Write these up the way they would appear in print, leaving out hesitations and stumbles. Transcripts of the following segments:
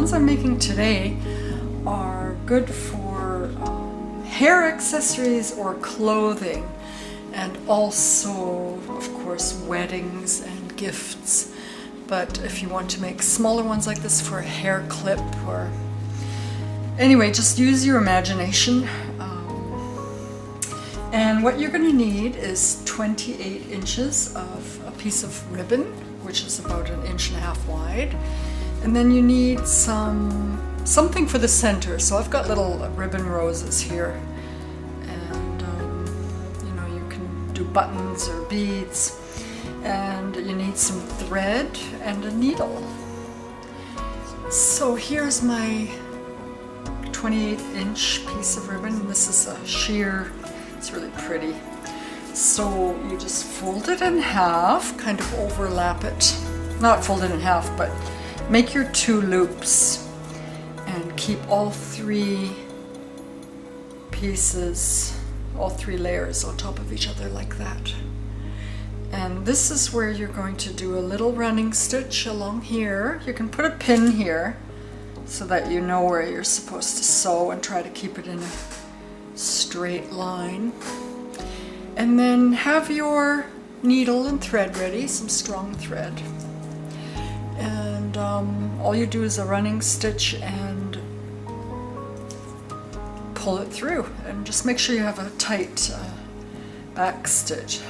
ones I'm making today are good for hair accessories or clothing, and also, of course, weddings and gifts. But if you want to make smaller ones like this for a hair clip, or anyway, just use your imagination. And what you're going to need is 28 inches of a piece of ribbon, which is about 1.5 inches wide. And then you need something for the center. So I've got little ribbon roses here. And you know, you can do buttons or beads. And you need some thread and a needle. So here's my 28-inch piece of ribbon. This is a sheer. It's really pretty. So you just fold it in half, kind of overlap it. Not fold it in half, but make your 2 loops and keep all 3 pieces, all 3 layers on top of each other like that. And this is where you're going to do a little running stitch along here. You can put a pin here so that you know where you're supposed to sew, and try to keep it in a straight line. And then have your needle and thread ready, some strong thread. And all you do is a running stitch and pull it through. And just make sure you have a tight back stitch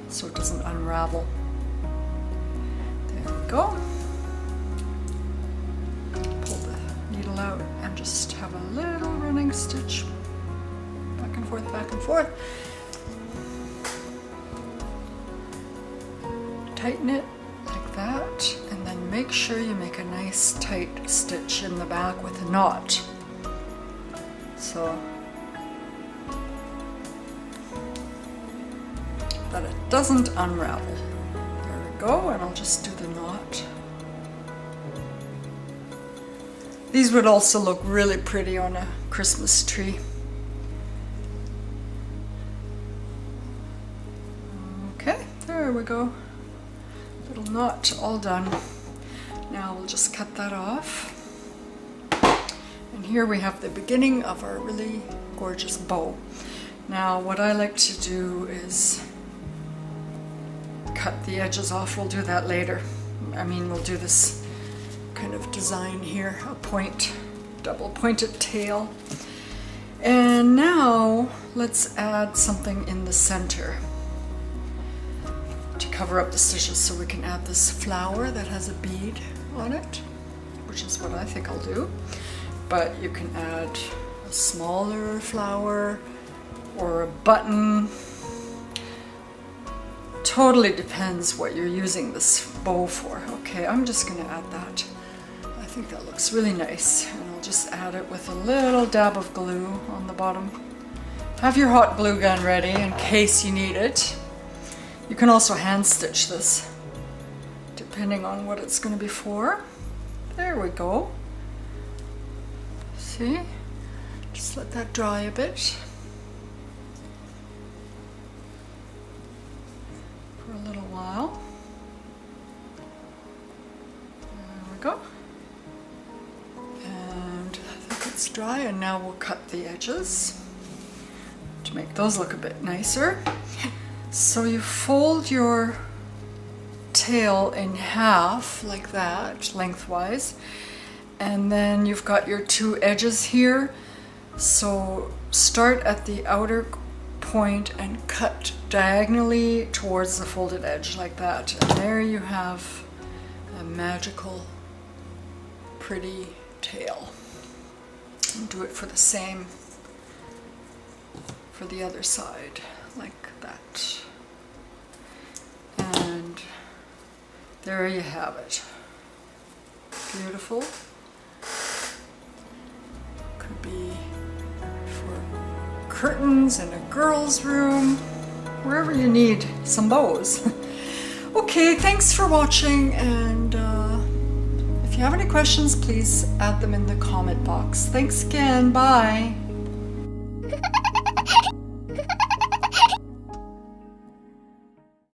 so it doesn't unravel. There we go. Pull the needle out and just have a little running stitch. Back and forth. Tighten it like that, and then make sure you make a nice tight stitch in the back with a knot. So that it doesn't unravel. There we go, and I'll just do the knot. These would also look really pretty on a Christmas tree. There we go. Little knot all done. Now we'll just cut that off. And here we have the beginning of our really gorgeous bow. Now what I like to do is cut the edges off. We'll do that later. I mean, we'll do this kind of design here, a point, double pointed tail. And now let's add something in the center to cover up the stitches, so we can add this flower that has a bead on it, which is what I think I'll do. But you can add a smaller flower or a button. Totally depends what you're using this bow for. Okay, I'm just going to add that. I think that looks really nice, and I'll just add it with a little dab of glue on the bottom. Have your hot glue gun ready in case you need it. You can also hand stitch this, depending on what it's going to be for. There we go. See? Just let that dry a bit for a little while. There we go. And I think it's dry, and now we'll cut the edges to make those look a bit nicer. So you fold your tail in half like that, lengthwise, and then you've got your 2 edges here. So start at the outer point and cut diagonally towards the folded edge like that. And there you have a magical, pretty tail. And do it for the same for the other side, like that. And there you have it. Beautiful. Could be for curtains in a girl's room, wherever you need some bows. Okay, thanks for watching, and if you have any questions, please add them in the comment box. Thanks again, bye.